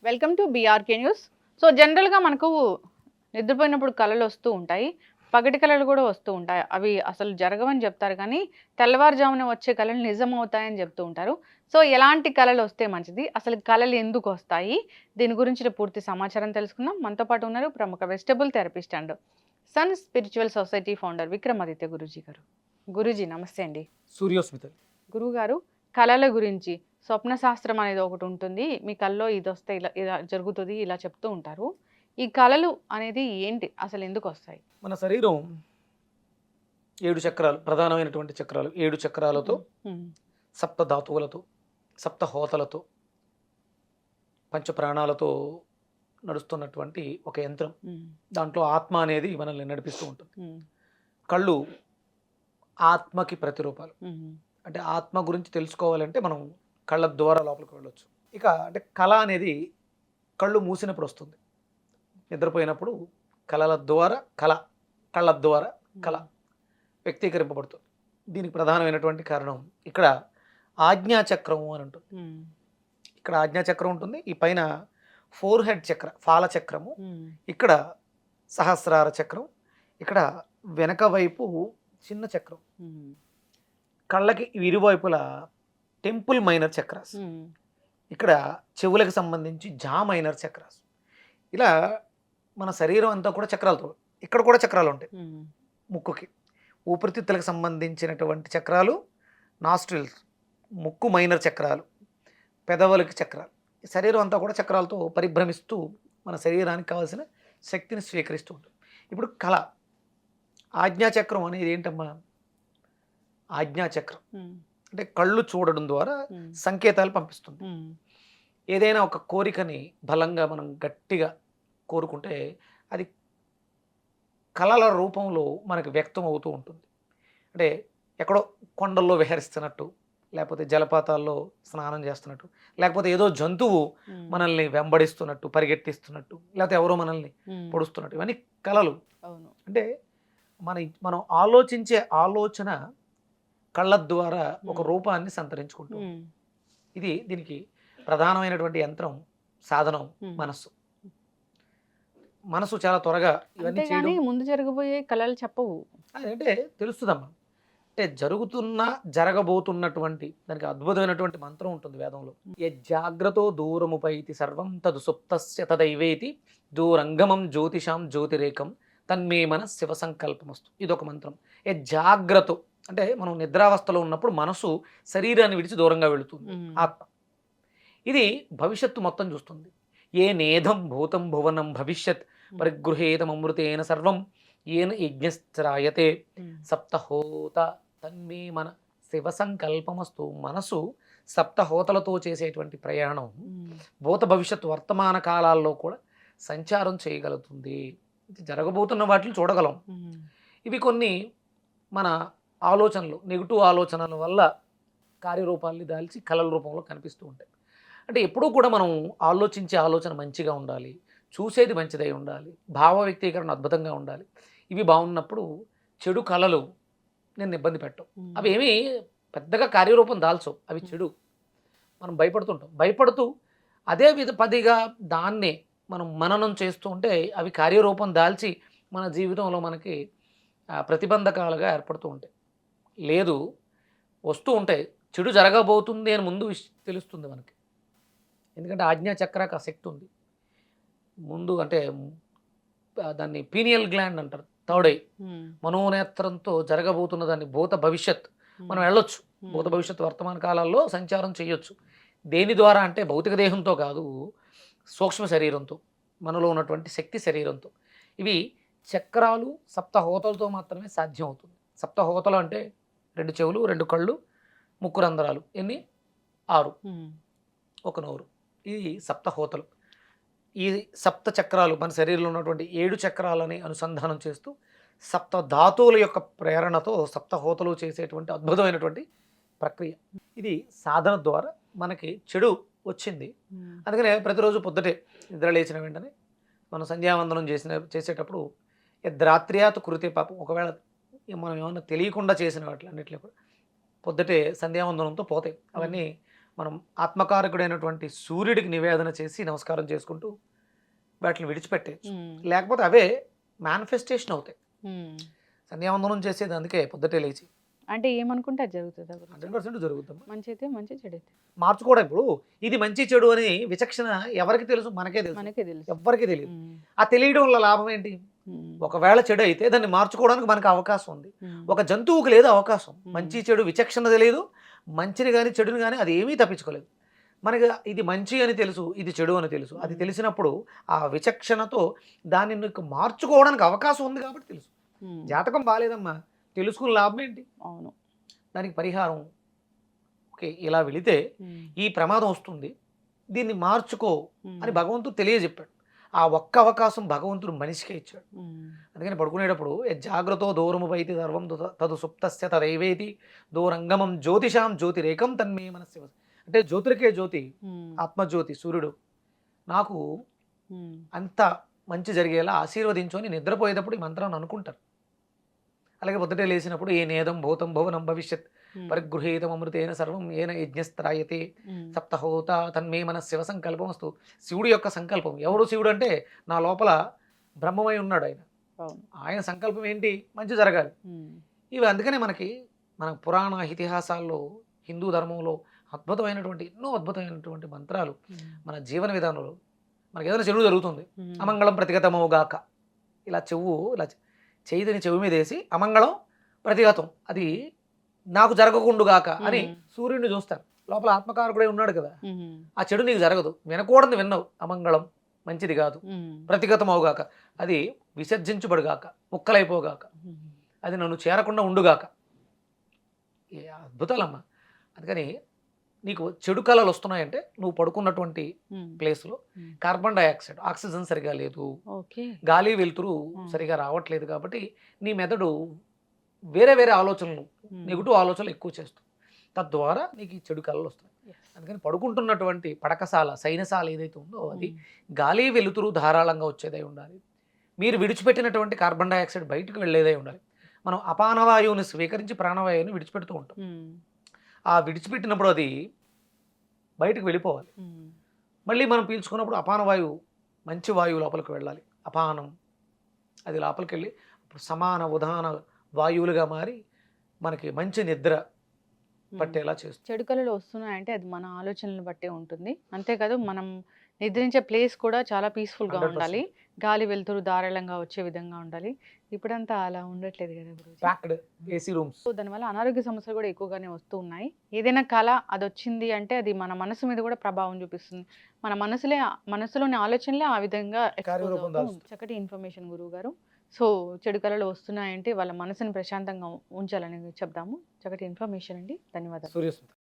Welcome to BRK news. So జనరల్‌గా మనకు నిద్రపోయినప్పుడు కలలు వస్తూ ఉంటాయి. పగటి కలలు కూడా వస్తూ ఉంటాయి. అవి అసలు జరగవని చెప్తారు కానీ, తెల్లవారుజామున వచ్చే కలలు నిజమవుతాయని చెప్తూ ఉంటారు. సో ఎలాంటి కలలు వస్తే మంచిది? అసలు కలలు ఎందుకొస్తాయి? దీని గురించిన పూర్తి సమాచారం తెలుసుకుందాం. మనతో పాటు ఉన్నారు ప్రముఖ vegetable therapist and sun spiritual society founder Vikramaditya Guruji గారు. గురూజీ నమస్తే అండి. సూర్యోస్మిత. గురువుగారు, కళల గురించి స్వప్న శాస్త్రం అనేది ఒకటి ఉంటుంది. మీ కల్లో ఇదొస్తే ఇలా ఇలా జరుగుతుంది ఇలా చెప్తూ ఉంటారు. ఈ కళలు అనేది ఏంటి? అసలు ఎందుకొస్తాయి? మన శరీరం 7 చక్రాలు, ప్రధానమైనటువంటి చక్రాలు 7 చక్రాలతో, హ్మ్. సప్త ధాతువులతో, సప్త హోతలతో, పంచ ప్రాణాలతో నడుస్తున్నటువంటి ఒక యంత్రం. హ్మ్. దాంట్లో ఆత్మ అనేది మనల్ని నడిపిస్తూ ఉంటుంది. హ్మ్. కళ్ళు ఆత్మకి ప్రతిరూపాలు. హ్మ్. అంటే ఆత్మ గురించి తెలుసుకోవాలంటే మనం కళ్ళ ద్వారా లోపలికి వెళ్ళొచ్చు. ఇక అంటే కళ అనేది కళ్ళు మూసినప్పుడు వస్తుంది. నిద్రపోయినప్పుడు కళల ద్వారా కళ్ళ ద్వారా కళ వ్యక్తీకరింపబడుతుంది. దీనికి ప్రధానమైనటువంటి కారణం ఇక్కడ ఆజ్ఞాచక్రం అని ఉంటుంది. హ్మ్. ఇక్కడ ఆజ్ఞాచక్రం ఉంటుంది. ఈ పైన 4 హెడ్ చక్ర, ఫాల చక్రము, హ్మ్. ఇక్కడ సహస్రార చక్రం, ఇక్కడ వెనక వైపు చిన్న చక్రం, హ్మ్. కళ్ళకి ఇరువైపులా టెంపుల్ మైనర్ చక్రాస్, హ్మ్. ఇక్కడ చెవులకు సంబంధించి జా మైనర్ చక్రాస్. ఇలా మన శరీరం అంతా కూడా చక్రాలతో, ఇక్కడ కూడా చక్రాలు ఉంటాయి. హ్మ్. ముక్కుకి ఊపిరితిత్తులకు సంబంధించినటువంటి చక్రాలు, నాస్ట్రిల్స్ ముక్కు మైనర్ చక్రాలు, పెదవులకి చక్రాలు. ఈ శరీరం అంతా కూడా చక్రాలతో పరిభ్రమిస్తూ మన శరీరానికి కావాల్సిన శక్తిని స్వీకరిస్తూ ఉంటుంది. ఇప్పుడు కళ, ఆజ్ఞాచక్రం అనేది ఏంటమ్మా? ఆజ్ఞాచక్రం హ్మ్. అంటే కళ్ళు చూడడం ద్వారా హ్మ్. సంకేతాలు పంపిస్తుంది. హ్మ్. ఏదైనా ఒక కోరికని బలంగా మనం గట్టిగా కోరుకుంటే అది కళల రూపంలో మనకు వ్యక్తం అవుతూ ఉంటుంది. అంటే ఎక్కడో కొండల్లో విహరిస్తున్నట్టు, లేకపోతే జలపాతాల్లో స్నానం చేస్తున్నట్టు, లేకపోతే ఏదో జంతువు హ్మ్. మనల్ని వెంబడిస్తున్నట్టు, పరిగెట్టిస్తున్నట్టు, లేకపోతే ఎవరో మనల్ని హ్మ్. పొడుస్తున్నట్టు, ఇవన్నీ కళలు. అవును. అంటే మనం ఆలోచించే ఆలోచన కళ్ళ ద్వారా ఒక రూపాన్ని సంతరించుకుంటూ ఉంటుంది. హ్మ్. ఇది దీనికి ప్రధానమైనటువంటి యంత్రం, సాధనం హ్మ్. మనస్సు. మనసు చాలా త్వరగా ఇవన్నీ అంతేగాని చేయడం ముందు జరగబోయే కళలు చెప్పవు. అంటే తెలుస్తుందమ్మా. అంటే జరగబోతున్నటువంటి దానికి అద్భుతమైనటువంటి మంత్రం ఉంటుంది వేదంలో. ఏ జాగ్రత్తో దూరముపైతి సర్వం తదు సుప్తస్య తదైవేతి దూరంగమం జ్యోతిషాం జ్యోతిరేకం తన్మే మన శివ సంకల్పమస్తు. ఇదొక మంత్రం. ఏ జాగ్రత్త అంటే మనం నిద్రావస్థలో ఉన్నప్పుడు మనసు శరీరాన్ని విడిచి దూరంగా వెళుతుంది, హ్మ్. ఆత్మ. ఇది భవిష్యత్తు మొత్తం చూస్తుంది. ఏ నేధం భూతం భువనం భవిష్యత్ పరిగృహేతమృతేన సర్వం ఏన యజ్ఞశ్రాయతే హ్మ్. సప్తహోత తన్మే మన శివ సంకల్పమస్తు. మనసు సప్తహోతలతో చేసేటువంటి ప్రయాణం హ్మ్. భూత భవిష్యత్ వర్తమాన కాలాల్లో కూడా సంచారం చేయగలుగుతుంది. ఇది జరగబోతున్న వాటిని చూడగలం. హ్మ్. ఇవి కొన్ని మన ఆలోచనలు, నెగిటివ్ ఆలోచనల వల్ల కార్యరూపాల్ని దాల్చి కళల రూపంలో కనిపిస్తూ ఉంటాయి. అంటే ఎప్పుడూ కూడా మనం ఆలోచించే ఆలోచన మంచిగా ఉండాలి, చూసేది మంచిదై ఉండాలి, భావ వ్యక్తీకరణ అద్భుతంగా ఉండాలి. ఇవి బాగున్నప్పుడు చెడు కళలు నిన్ను ఇబ్బంది పెట్టవు. హ్మ్. అవి ఏమీ పెద్దగా కార్యరూపం దాల్చవు. అవి చెడు. మనం భయపడుతుంటాం. భయపడుతూ అదే పదిగా దాన్నే మనం మననం చేస్తూ ఉంటే అవి కార్యరూపం దాల్చి మన జీవితంలో మనకి ప్రతిబంధకాలుగా ఏర్పడుతూ ఉంటాయి. లేదు, వస్తూ ఉంటాయి. చెడు జరగబోతుంది అని ముందు తెలుస్తుంది మనకి. ఎందుకంటే ఆజ్ఞా చక్రానికి ఆ శక్తి ఉంది. ముందు అంటే దాన్ని పీనియల్ గ్లాండ్ అంటారు, థర్డ్ ఐ. హ్మ్. మనోనేత్రంతో జరగబోతున్న దాన్ని భూత భవిష్యత్ మనం హ్మ్. వెళ్ళొచ్చు. హ్మ్. భూత భవిష్యత్ వర్తమాన కాలాల్లో సంచారం చేయొచ్చు. దేని ద్వారా అంటే భౌతిక దేహంతో కాదు, సూక్ష్మ శరీరంతో, మనలో ఉన్నటువంటి శక్తి శరీరంతో. ఇవి చక్రాలు సప్తహోతలతో మాత్రమే సాధ్యం అవుతుంది. సప్తహోతలు అంటే 2 చెవులు, 2 కళ్ళు, ముక్కు రంధ్రాలు, ఎన్ని? 6, హ్మ్. ఒక నోరు. ఇది సప్తహోతలు. ఈ సప్త చక్రాలు మన శరీరంలో ఉన్నటువంటి 7 చక్రాలని అనుసంధానం చేస్తూ సప్త ధాతువుల యొక్క ప్రేరణతో సప్తహోతలు చేసేటువంటి అద్భుతమైనటువంటి ప్రక్రియ. ఇది సాధన ద్వారా మనకి చెడు వచ్చింది. హ్మ్. అందుకనే ప్రతిరోజు పొద్దుటే నిద్ర లేచిన వెంటనే మనం సంధ్యావందనం చేసేటప్పుడు యద్రాత్ర్యాత్ కృతే పాపం, ఒకవేళ మనం ఏమన్నా తెలియకుండా చేసిన వాటిలన్నిటిలో కూడా పొద్దుటే సంధ్యావందనంతో పోతాయి. అవన్నీ మనం ఆత్మకారకుడైనటువంటి సూర్యుడికి నివేదన చేసి నమస్కారం చేసుకుంటూ వాటిని విడిచిపెట్టేయచ్చు. లేకపోతే అవే మేనిఫెస్టేషన్ అవుతాయి. సంధ్యావందనం చేసేది అందుకే పొద్దుటే లేచి అంటే ఏమనుకుంటే అది జరుగుతుందా గురూజీ? 100% జరుగుతాం. మంచి అయితే మంచి, చెడైతే మార్చుకోవడం ఇప్పుడు ఇది మంచి చెడు అని విచక్షణ ఎవరికి తెలుసు? మనకే తెలుసు, మనకే తెలుసు. ఎవ్వరికీ తెలియదు. ఉమ్, ఆ తెలియడం వల్ల లాభం ఏంటి? ఉమ్, ఒకవేళ చెడు అయితే దాన్ని మార్చుకోవడానికి మనకు అవకాశం ఉంది. ఉమ్, ఒక జంతువుకు లేదు అవకాశం. Hmm. మంచి చెడు విచక్షణ తెలియదు, మంచిని కానీ చెడుని కానీ అది ఏమీ తప్పించుకోలేదు. మనకి ఇది మంచి అని తెలుసు, ఇది చెడు అని తెలుసు. అది తెలిసినప్పుడు ఆ విచక్షణతో దాన్ని నీకు మార్చుకోవడానికి అవకాశం ఉంది కాబట్టి తెలుసు. ఉమ్, జాతకం బాగాలేదమ్మా, తెలుసుకుని లాభం ఏంటి? అవును. దానికి పరిహారం ఓకే ఇలా వెళితే ఉమ్, ఈ ప్రమాదం వస్తుంది, దీన్ని మార్చుకో ఉమ్, అని భగవంతుడు తెలియజెప్పాడు. ఆ ఒక్క అవకాశం భగవంతుడు మనిషికే ఇచ్చాడు. ఉమ్, అందుకని పడుకునేటప్పుడు జాగ్రత్త దూరము పైతి సర్వం తదు సుప్తస్య తదైవేతి దూరంగమం జ్యోతిషాం జ్యోతిరేకం తన్మే మనస్సు. అంటే జ్యోతిరికే జ్యోతి, ఉమ్, ఆత్మజ్యోతి సూర్యుడు నాకు ఉమ్, అంత మంచి జరిగేలా ఆశీర్వదించు అని నిద్రపోయేటప్పుడు ఈ మంత్రాన్ని అనుకుంటారు. అలాగే పొద్దుటే లేచినప్పుడు ఏ నేదం భూతం భవనం భవిష్యత్ ఉమ్, పరిగృహీతం అమృతేన సర్వం ఏన యజ్ఞస్త్రాయతే ఉమ్, సప్తహోత తన్మే మన శివ సంకల్పం వస్తు. శివుడి యొక్క సంకల్పం. ఎవరు శివుడు అంటే నా లోపల బ్రహ్మమై ఉన్నాడు ఆయన. అవును. ఆయన సంకల్పం ఏంటి? మంచి జరగాలి. ఉమ్, ఇవి అందుకనే మనకి మన పురాణ ఇతిహాసాల్లో హిందూ ధర్మంలో అద్భుతమైనటువంటి ఎన్నో అద్భుతమైనటువంటి మంత్రాలు ఉమ్, మన జీవన విధానంలో మనకి ఏదైనా చెడు జరుగుతుంది, ఉమ్, అమంగళం ప్రతిగతమవుగాక, ఇలా చెవు ఇలా చేయిదని చెవి మీద వేసి అమంగళం ప్రతిగతం, అది నాకు జరగకుండుగాక అని సూర్యుడిని చూస్తారు. లోపల ఆత్మకారకుడై ఉన్నాడు కదా, ఉమ్, ఆ చెడు నీకు జరగదు, వినకూడదు విన్నావు, అమంగళం మంచిది కాదు, ఉమ్, ప్రతిగతమవుగాక, అది విసర్జించబడుగాక, ముక్కలైపోగాక, ఉమ్, అది నన్ను చేరకుండా ఉండుగాక. ఏ అద్భుతాలమ్మా. అందుకని నీకు చెడు కళలు వస్తున్నాయంటే నువ్వు పడుకున్నటువంటి ఉమ్, ప్లేస్లో ఉమ్, కార్బన్ డైఆక్సైడ్ ఆక్సిజన్ సరిగా లేదు, ఓకే. గాలి వెలుతురు సరిగా రావట్లేదు, కాబట్టి నీ మెదడు వేరే వేరే ఆలోచనలు, ఉమ్, నెగిటివ్ ఆలోచనలు ఎక్కువ చేస్తుంది. తద్వారా నీకు ఈ చెడు కళలు వస్తాయి. yes. అందుకని పడుకుంటున్నటువంటి పడకశాల సైనసాల ఏదైతే ఉందో అది ఉమ్, గాలి వెలుతురు ధారాళంగా వచ్చేదై ఉండాలి. మీరు విడిచిపెట్టినటువంటి కార్బన్ డైఆక్సైడ్ బయటకు వెళ్ళేదై ఉండాలి. మనం అపానవాయువుని స్వీకరించి ప్రాణవాయువుని విడిచిపెడుతూ ఉంటాం. ఉమ్, ఆ విడిచిపెట్టినప్పుడు అది బయటకు వెళ్ళిపోవాలి. ఉమ్, మళ్ళీ మనం పీల్చుకున్నప్పుడు అపానవాయువు మంచి వాయువు లోపలికి వెళ్ళాలి. అపానం అది లోపలికి వెళ్ళి అప్పుడు సమాన ఉదాన వాయువులుగా మారి మనకి మంచి నిద్ర పట్టేలా చేస్తుంది. చెడు కళలు వస్తున్నాయంటే అది మన ఆలోచనలను బట్టే ఉంటుంది. అంతేకాదు మనం నిద్రించే ప్లేస్ కూడా చాలా పీస్ఫుల్గా 100%. ఉండాలి. గాలి వెలుతురు ధారాళంగా వచ్చే విధంగా ఉండాలి. ఇప్పుడంతా అలా ఉండట్లేదు కదా Guruji. Packed AC rooms. So దానివల్ల అనారోగ్య సమస్యలు కూడా ఎక్కువగానే వస్తూ ఉన్నాయి. ఏదైనా కళ అది వచ్చింది అంటే అది మన మనసు మీద కూడా ప్రభావం చూపిస్తుంది. మన మనసులోని ఆలోచనలే ఆ విధంగా expose కార్యరూపం అవుతూ దాల్చుతాయి. ఉంటాయి. చక్కటి ఇన్ఫర్మేషన్ గురువు గారు. సో చెడు కళలు వస్తున్నాయంటే వాళ్ళ మనసుని ప్రశాంతంగా ఉంచాలని చెప్దాము. చక్కటి ఇన్ఫర్మేషన్ అండి. ధన్యవాదాలు. సూర్యస్మిత.